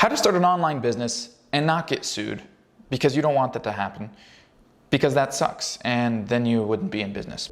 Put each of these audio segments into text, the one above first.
How to start an online business and not get sued, because you don't want that to happen, because that sucks and then you wouldn't be in business.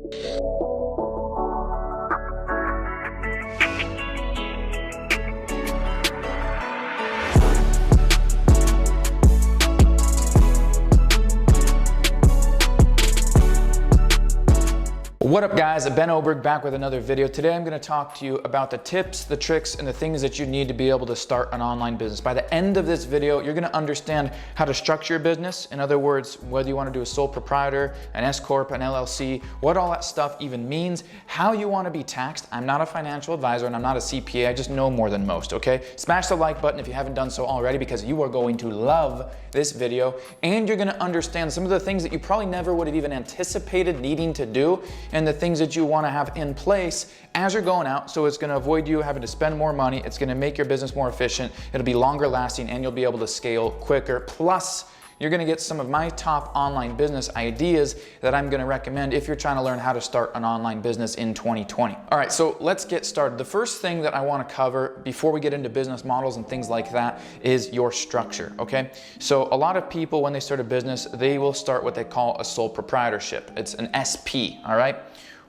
What up guys, Ben Oberg back with another video. Today I'm going to talk to you about the tips, the tricks, and the things that you need to be able to start an online business. By the end of this video, you're going to understand how to structure your business. In other words, whether you want to do a sole proprietor, an S-Corp, an LLC, what all that stuff even means, how you want to be taxed. I'm not a financial advisor and I'm not a CPA, I just know more than most, okay? Smash the like button if you haven't done so already, because you are going to love this video and you're going to understand some of the things that you probably never would have even anticipated needing to do, and the things that you want to have in place as you're going out. So it's going to avoid you having to spend more money. It's going to make your business more efficient. It'll be longer lasting and you'll be able to scale quicker. Plus, you're going to get some of my top online business ideas that I'm going to recommend if you're trying to learn how to start an online business in 2020. All right, so let's get started. The first thing that I want to cover before we get into business models and things like that is your structure, okay? So a lot of people, when they start a business, they will start what they call a sole proprietorship. It's an SP, all right?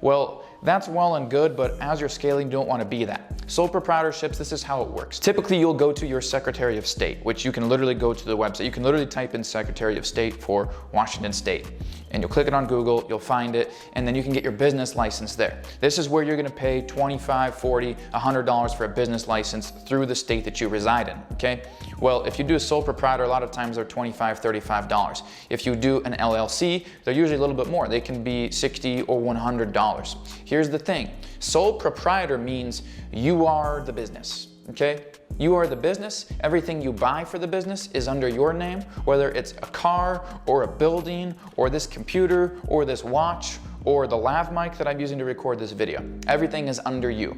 Well, that's well and good, but as you're scaling, you don't want to be that. Sole proprietorships, this is how it works. Typically, you'll go to your Secretary of State, which you can literally go to the website. You can literally type in Secretary of State for Washington State, and you'll click it on Google, you'll find it, and then you can get your business license there. This is where you're going to pay $25, $40, $100 for a business license through the state that you reside in, okay? Well, if you do a sole proprietor, a lot of times they're $25, $35. If you do an LLC, they're usually a little bit more. They can be $60 or $100. Here's the thing, sole proprietor means you are the business, okay? You are the business. Everything you buy for the business is under your name, whether it's a car or a building or this computer or this watch or the lav mic that I'm using to record this video. Everything is under you.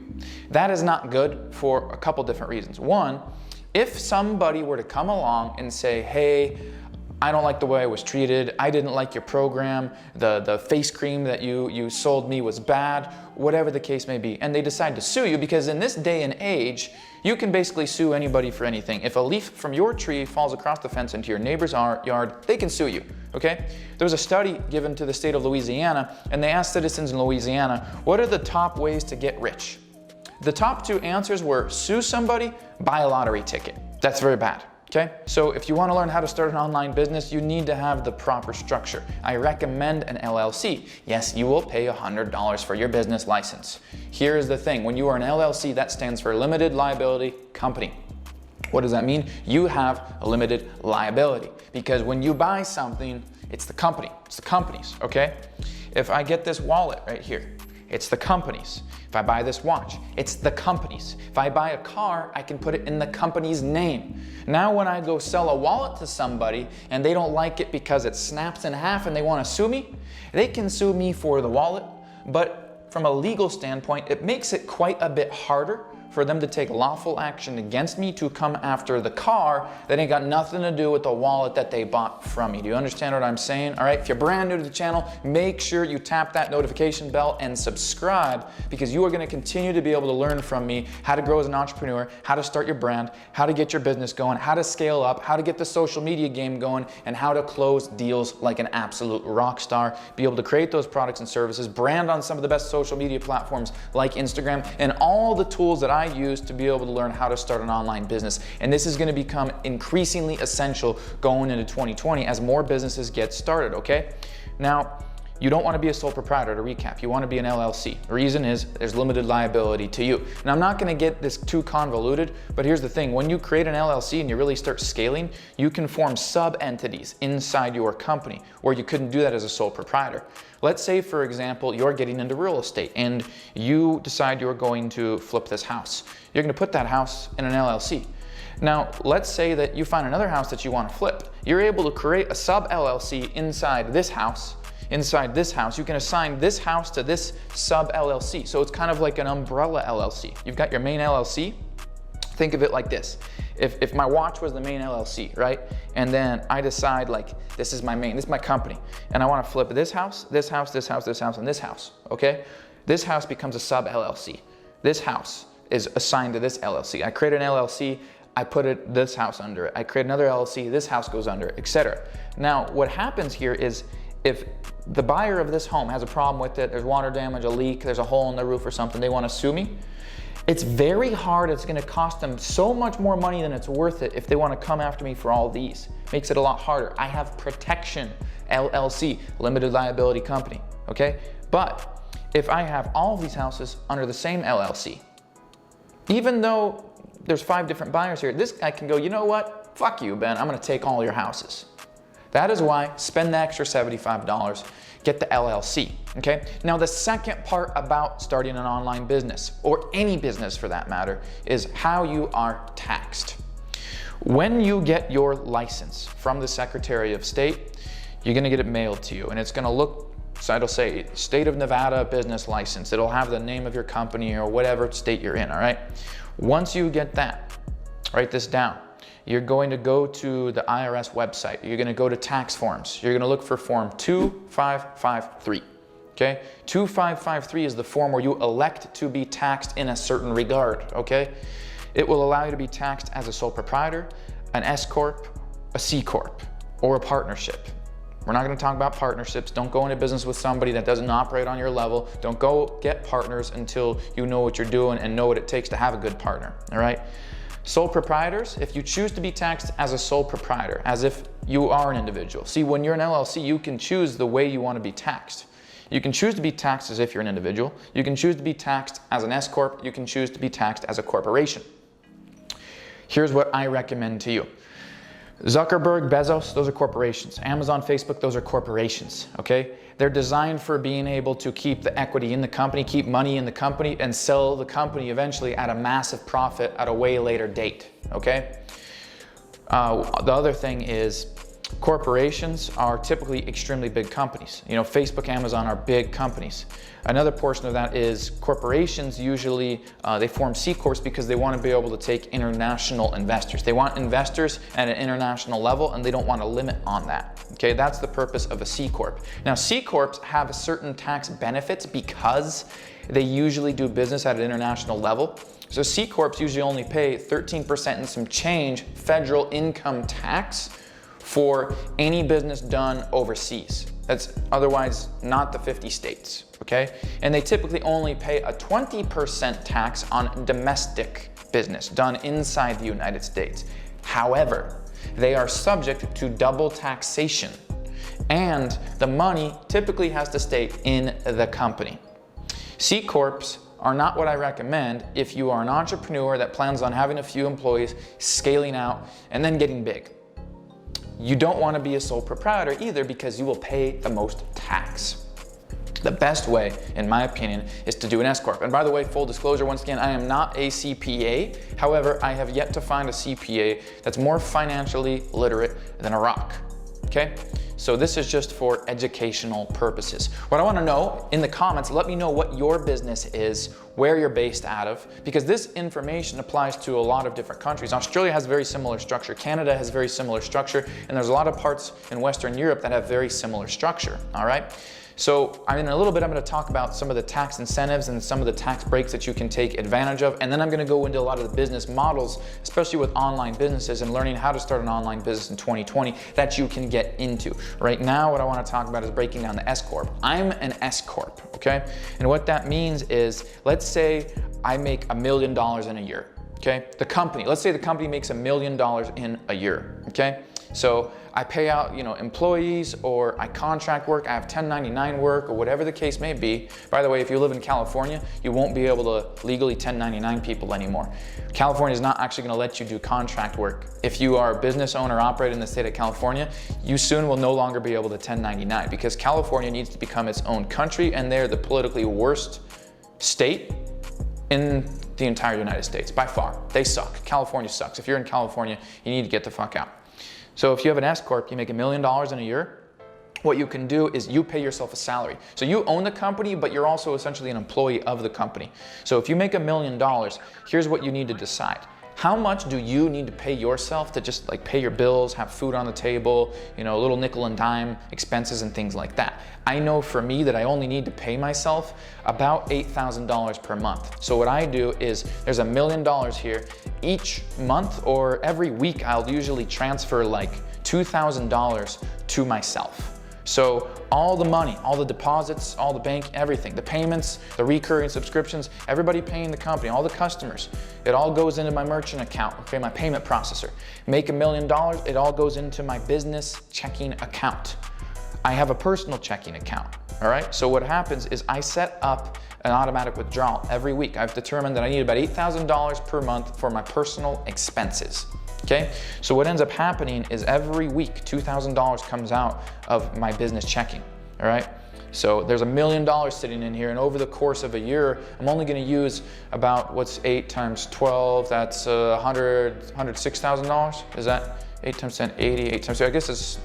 That is not good for a couple different reasons. One, if somebody were to come along and say, hey, I don't like the way I was treated, I didn't like your program, the face cream that you sold me was bad, whatever the case may be, and they decide to sue you, because in this day and age, you can basically sue anybody for anything. If a leaf from your tree falls across the fence into your neighbor's yard, they can sue you, okay? There was a study given to the state of Louisiana, and they asked citizens in Louisiana, what are the top ways to get rich? The top two answers were sue somebody, buy a lottery ticket. That's very bad. Okay, so if you want to learn how to start an online business, you need to have the proper structure. I recommend an LLC. Yes, you will pay $100 for your business license. Here's the thing, when you are an LLC, that stands for Limited Liability Company. What does that mean? You have a limited liability, because when you buy something, it's the company, it's the company's, okay? If I get this wallet right here, it's the company's. If I buy this watch, it's the company's. If I buy a car, I can put it in the company's name. Now when I go sell a wallet to somebody and they don't like it because it snaps in half and they want to sue me, they can sue me for the wallet, but from a legal standpoint, it makes it quite a bit harder for them to take lawful action against me to come after the car that ain't got nothing to do with the wallet that they bought from me. Do you understand what I'm saying? All right, if you're brand new to the channel, make sure you tap that notification bell and subscribe, because you are going to continue to be able to learn from me how to grow as an entrepreneur, how to start your brand, how to get your business going, how to scale up, how to get the social media game going, and how to close deals like an absolute rock star, be able to create those products and services, brand on some of the best social media platforms like Instagram, and all the tools that I use to be able to learn how to start an online business. And this is going to become increasingly essential going into 2020 as more businesses get started, okay? Now, you don't want to be a sole proprietor, to recap. You want to be an LLC. The reason is there's limited liability to you. And I'm not going to get this too convoluted, but here's the thing. When you create an LLC and you really start scaling, you can form sub-entities inside your company, where you couldn't do that as a sole proprietor. Let's say, for example, you're getting into real estate and you decide you're going to flip this house. You're going to put that house in an LLC. Now, let's say that you find another house that you want to flip. You're able to create a sub-LLC inside this house. Inside this house, you can assign this house to this sub-LLC. So it's kind of like an umbrella LLC. You've got your main LLC. Think of it like this. If my watch was the main LLC, right? And then I decide, like, this is my main, this is my company, and I want to flip this house, this house, this house, this house, and this house, okay? This house becomes a sub LLC. This house is assigned to this LLC. I create an LLC, I put this house under it. I create another LLC, this house goes under it, etc. Now, what happens here is if the buyer of this home has a problem with it, there's water damage, a leak, there's a hole in the roof or something, they want to sue me, it's very hard. It's going to cost them so much more money than it's worth it if they want to come after me for all these. Makes it a lot harder. I have protection, LLC, limited liability company, okay? But if I have all of these houses under the same LLC, even though there's 5 different buyers here, this guy can go, you know what? Fuck you, Ben, I'm going to take all your houses. That is why spend the extra $75, get the LLC, okay? Now the second part about starting an online business, or any business for that matter, is how you are taxed. When you get your license from the Secretary of State, you're gonna get it mailed to you, and it's gonna look, so it'll say State of Nevada business license. It'll have the name of your company or whatever state you're in, all right? Once you get that, write this down. You're going to go to the IRS website. You're going to go to tax forms. You're going to look for form 2553. Okay? 2553 is the form where you elect to be taxed in a certain regard. Okay? It will allow you to be taxed as a sole proprietor, an S-Corp, a C-Corp, or a partnership. We're not going to talk about partnerships. Don't go into business with somebody that doesn't operate on your level. Don't go get partners until you know what you're doing and know what it takes to have a good partner. All right? Sole proprietors, if you choose to be taxed as a sole proprietor, as if you are an individual. See, when you're an LLC, you can choose the way you want to be taxed. You can choose to be taxed as if you're an individual. You can choose to be taxed as an S-Corp. You can choose to be taxed as a corporation. Here's what I recommend to you. Zuckerberg, Bezos, those are corporations. Amazon, Facebook, those are corporations, okay? They're designed for being able to keep the equity in the company, keep money in the company, and sell the company eventually at a massive profit at a way later date, okay? The other thing is corporations are typically extremely big companies. You know, Facebook, Amazon are big companies. Another portion of that is corporations usually, they form C-Corps because they want to be able to take international investors. They want investors at an international level and they don't want a limit on that. Okay, that's the purpose of a C-Corp. Now, C-Corps have certain tax benefits because they usually do business at an international level. So C-Corps usually only pay 13% and some change federal income tax for any business done overseas. That's otherwise not the 50 states, okay? And they typically only pay a 20% tax on domestic business done inside the United States. However, they are subject to double taxation, and the money typically has to stay in the company. C-Corps are not what I recommend if you are an entrepreneur that plans on having a few employees, scaling out, and then getting big. You don't want to be a sole proprietor either because you will pay the most tax. The best way, in my opinion, is to do an S-Corp. And by the way, full disclosure, once again, I am not a CPA. However, I have yet to find a CPA that's more financially literate than a rock, okay? So this is just for educational purposes. What I want to know in the comments, let me know what your business is, where you're based out of, because this information applies to a lot of different countries. Australia has a very similar structure. Canada has very similar structure. And there's a lot of parts in Western Europe that have very similar structure, all right? So in a little bit, I'm going to talk about some of the tax incentives and some of the tax breaks that you can take advantage of. And then I'm going to go into a lot of the business models, especially with online businesses and learning how to start an online business in 2020 that you can get into. Right now, what I want to talk about is breaking down the S-Corp. I'm an S-Corp, okay? And what that means is, let's say I make $1 million in a year, okay? The company, let's say the company makes $1 million in a year, okay? So I pay out, employees, or I contract work, I have 1099 work, or whatever the case may be. By the way, if you live in California, you won't be able to legally 1099 people anymore. California is not actually gonna let you do contract work. If you are a business owner operating in the state of California, you soon will no longer be able to 1099 because California needs to become its own country, and they're the politically worst state in the entire United States, by far. They suck. California sucks. If you're in California, you need to get the fuck out. So if you have an S-Corp, you make $1 million in a year, what you can do is you pay yourself a salary. So you own the company, but you're also essentially an employee of the company. So if you make $1 million, here's what you need to decide. How much do you need to pay yourself to just like pay your bills, have food on the table, you know, a little nickel and dime expenses and things like that? I know for me that I only need to pay myself about $8,000 per month. So what I do is there's $1 million here. Each month or every week, I'll usually transfer like $2,000 to myself. So all the money, all the deposits, all the bank, everything, the payments, the recurring subscriptions, everybody paying the company, all the customers, it all goes into my merchant account, okay, my payment processor. Make $1 million, it all goes into my business checking account. I have a personal checking account, all right? So what happens is I set up an automatic withdrawal every week. I've determined that I need about $8,000 per month for my personal expenses. Okay, so what ends up happening is every week $2,000 comes out of my business checking, all right? So there's $1 million sitting in here, and over the course of a year, I'm only gonna use about, what's 8 times 12, that's $106,000? Is that 8 times 10, 80, 8 times 2, I guess it's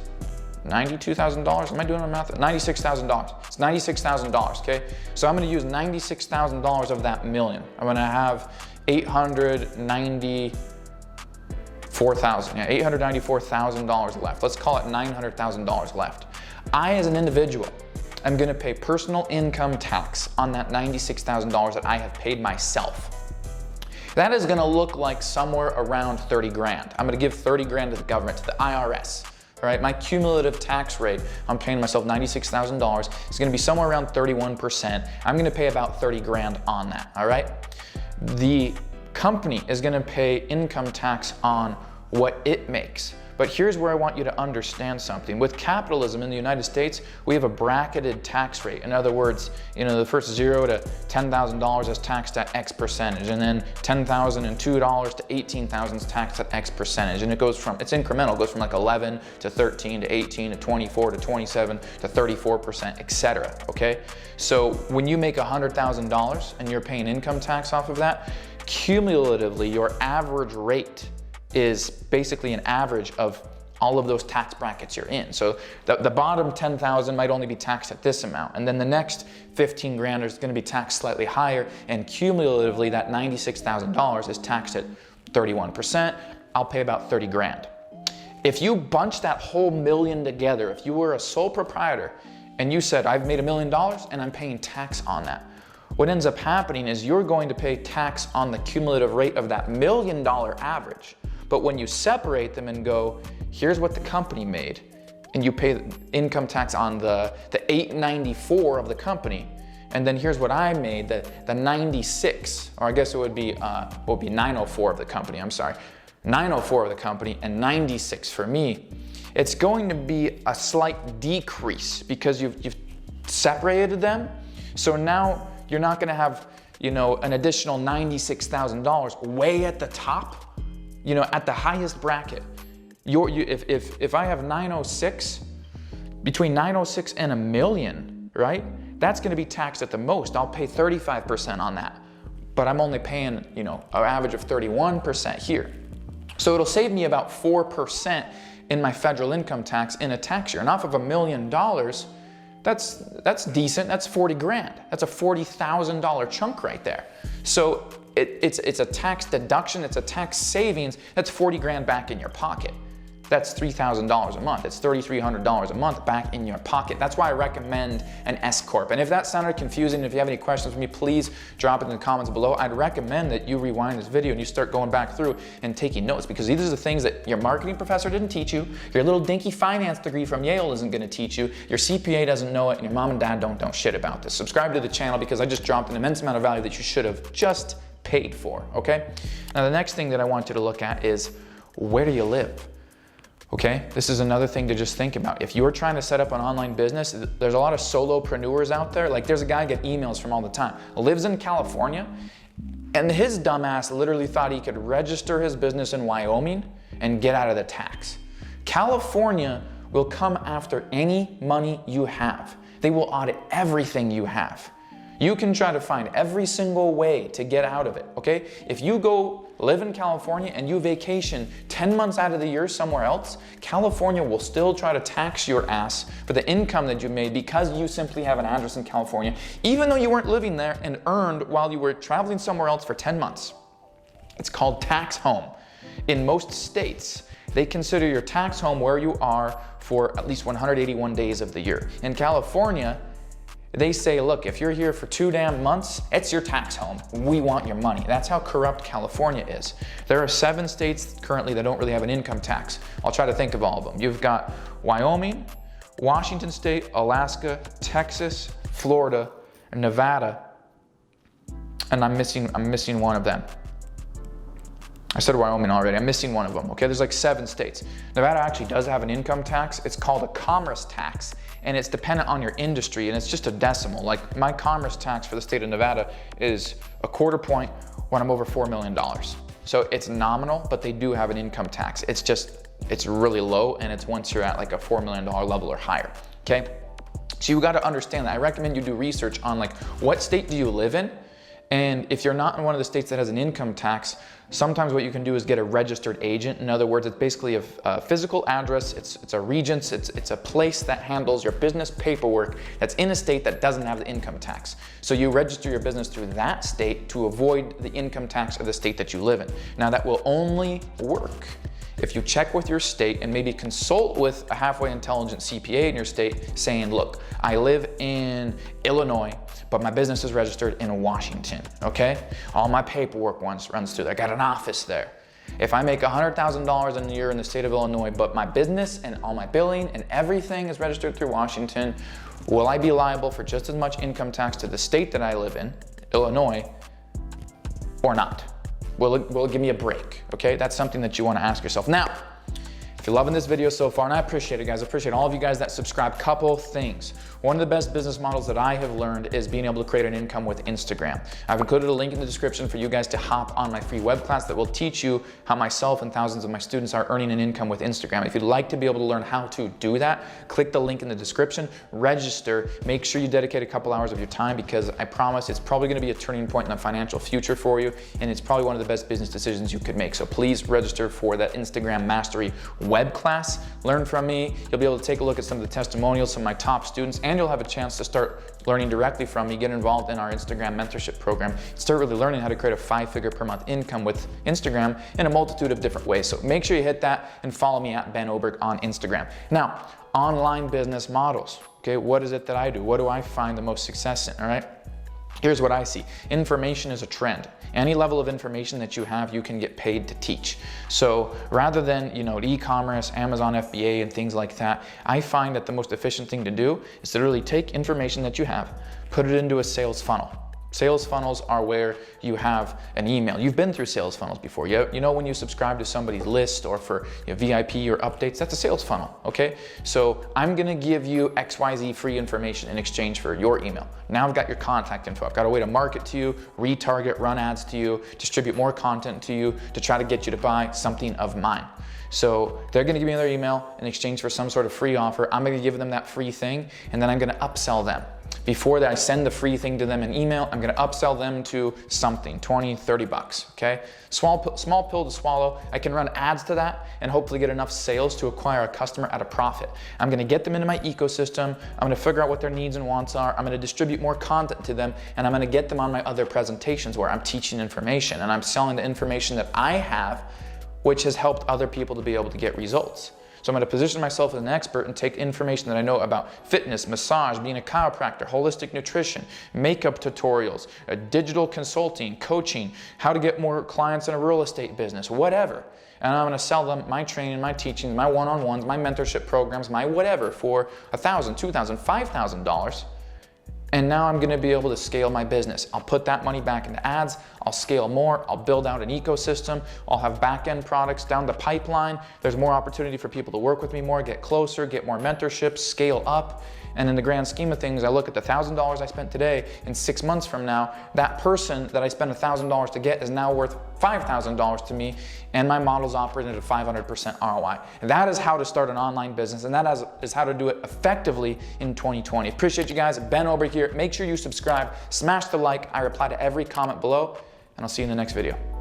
$92,000, am I doing my math? $96,000, it's $96,000, okay? So I'm gonna use $96,000 of that million. I'm gonna have $894,000 left. Let's call it $900,000 left. I, as an individual, am gonna pay personal income tax on that $96,000 that I have paid myself. That is gonna look like somewhere around 30 grand. I'm gonna give 30 grand to the government, to the IRS. All right, my cumulative tax rate, I'm paying myself $96,000, is gonna be somewhere around 31%. I'm gonna pay about 30 grand on that, all right? The company is gonna pay income tax on what it makes. But here's where I want you to understand something. With capitalism in the United States, we have a bracketed tax rate. In other words, you know, the first $0 to $10,000 is taxed at X percentage, and then $10,002 to $18,000 is taxed at X percentage. And it goes from, it's incremental, it goes from like 11 to 13 to 18 to 24 to 27 to 34%, etc. Okay? So when you make $100,000 and you're paying income tax off of that, cumulatively, your average rate is basically an average of all of those tax brackets you're in. So the bottom 10,000 might only be taxed at this amount, and then the next 15 grand is gonna be taxed slightly higher, and cumulatively that $96,000 is taxed at 31%. I'll pay about 30 grand. If you bunch that whole million together, if you were a sole proprietor and you said, I've made $1 million and I'm paying tax on that, what ends up happening is you're going to pay tax on the cumulative rate of that $1 million average. But when you separate them and go, here's what the company made, and you pay income tax on the 894 of the company, and then here's what I made, the 96, or I guess it would be 904 of the company, I'm sorry. 904 of the company and 96 for me. It's going to be a slight decrease because you've separated them. So now you're not gonna have, you know, an additional $96,000 way at the top, you know, at the highest bracket. If I have 906, between 906 and $1 million, right? That's gonna be taxed at the most. I'll pay 35% on that, but I'm only paying, you know, an average of 31% here. So it'll save me about 4% in my federal income tax in a tax year. And off of $1 million, that's decent, that's 40 grand. That's a $40,000 chunk right there. So it's a tax deduction, it's a tax savings, that's 40 grand back in your pocket. That's $3,000 a month. It's $3,300 a month back in your pocket. That's why I recommend an S-Corp. And if that sounded confusing, if you have any questions for me, please drop it in the comments below. I'd recommend that you rewind this video and you start going back through and taking notes, because these are the things that your marketing professor didn't teach you, your little dinky finance degree from Yale isn't gonna teach you, your CPA doesn't know it, and your mom and dad don't know shit about this. Subscribe to the channel because I just dropped an immense amount of value that you should have just paid for, okay? Now the next thing that I want you to look at is, where do you live? Okay, this is another thing to just think about. If you're trying to set up an online business, there's a lot of solopreneurs out there. Like there's a guy I get emails from all the time, lives in California, and his dumbass literally thought he could register his business in Wyoming and get out of the tax. California will come after any money you have. They will audit everything you have. You can try to find every single way to get out of it, okay? If you go live in California and you vacation 10 months out of the year somewhere else, California will still try to tax your ass for the income that you made because you simply have an address in California, even though you weren't living there and earned while you were traveling somewhere else for 10 months. It's called tax home. In most states, they consider your tax home where you are for at least 181 days of the year. In California, they say, look, if you're here for 2 damn months, it's your tax home. We want your money. That's how corrupt California is. There are 7 states currently that don't really have an income tax. I'll try to think of all of them. You've got Wyoming, Washington State, Alaska, Texas, Florida, Nevada, and I'm missing one of them. I said Wyoming already, I'm missing one of them, okay? There's like 7 states. Nevada actually does have an income tax. It's called a commerce tax, and it's dependent on your industry, and it's just a decimal. Like my commerce tax for the state of Nevada is a 1/4 point when I'm over $4 million. So it's nominal, but they do have an income tax. It's really low, and it's once you're at like a $4 million level or higher, okay? So you gotta understand that. I recommend you do research on like, what state do you live in? And if you're not in one of the states that has an income tax, sometimes what you can do is get a registered agent. In other words, it's basically a physical address, it's a regents, it's a place that handles your business paperwork that's in a state that doesn't have the income tax. So you register your business through that state to avoid the income tax of the state that you live in. Now that will only work if you check with your state and maybe consult with a halfway intelligent CPA in your state saying, look, I live in Illinois, but my business is registered in Washington, okay? All my paperwork runs through there. I got an office there. If I make $100,000 in a year in the state of Illinois, but my business and all my billing and everything is registered through Washington, will I be liable for just as much income tax to the state that I live in, Illinois, or not? Will it give me a break? Okay, that's something that you want to ask yourself. Now, if you're loving this video so far, and I appreciate it, guys, I appreciate all of you guys that subscribe. Couple things. One of the best business models that I have learned is being able to create an income with Instagram. I've included a link in the description for you guys to hop on my free web class that will teach you how myself and thousands of my students are earning an income with Instagram. If you'd like to be able to learn how to do that, click the link in the description, register, make sure you dedicate a couple hours of your time, because I promise it's probably going to be a turning point in the financial future for you, and it's probably one of the best business decisions you could make. So please register for that Instagram Mastery web class. Learn from me. You'll be able to take a look at some of the testimonials from my top students, and you'll have a chance to start learning directly from me, get involved in our Instagram mentorship program, start really learning how to create a 5-figure per month income with Instagram in a multitude of different ways. So make sure you hit that and follow me at Ben Oberg on Instagram. Now, online business models. Okay, what is it that I do? What do I find the most success in? All right. Here's what I see. Information is a trend. Any level of information that you have, you can get paid to teach. So rather than, e-commerce, Amazon FBA and things like that, I find that the most efficient thing to do is to really take information that you have, put it into a sales funnel. Sales funnels are where you have an email. You've been through sales funnels before. You know when you subscribe to somebody's list or for VIP or updates, that's a sales funnel, okay? So I'm gonna give you XYZ free information in exchange for your email. Now I've got your contact info. I've got a way to market to you, retarget, run ads to you, distribute more content to you to try to get you to buy something of mine. So they're gonna give me their email in exchange for some sort of free offer. I'm gonna give them that free thing, and then I'm gonna upsell them. Before that, I send the free thing to them in email, I'm gonna upsell them to something, 20, 30 bucks, okay? Small pill to swallow. I can run ads to that and hopefully get enough sales to acquire a customer at a profit. I'm gonna get them into my ecosystem, I'm gonna figure out what their needs and wants are, I'm gonna distribute more content to them, and I'm gonna get them on my other presentations where I'm teaching information and I'm selling the information that I have, which has helped other people to be able to get results. So I'm going to position myself as an expert and take information that I know about fitness, massage, being a chiropractor, holistic nutrition, makeup tutorials, digital consulting, coaching, how to get more clients in a real estate business, whatever. And I'm going to sell them my training, my teaching, my one-on-ones, my mentorship programs, my whatever for $1,000, $2,000, $5,000. And now I'm gonna be able to scale my business. I'll put that money back into ads, I'll scale more, I'll build out an ecosystem, I'll have back-end products down the pipeline. There's more opportunity for people to work with me more, get closer, get more mentorship, scale up. And in the grand scheme of things, I look at the $1,000 I spent today, and 6 months from now, that person that I spent $1,000 to get is now worth $5,000 to me, and my model's operating at a 500% ROI. And that is how to start an online business, and that is how to do it effectively in 2020. Appreciate you guys. Ben Oberg here. Make sure you subscribe, smash the like. I reply to every comment below, and I'll see you in the next video.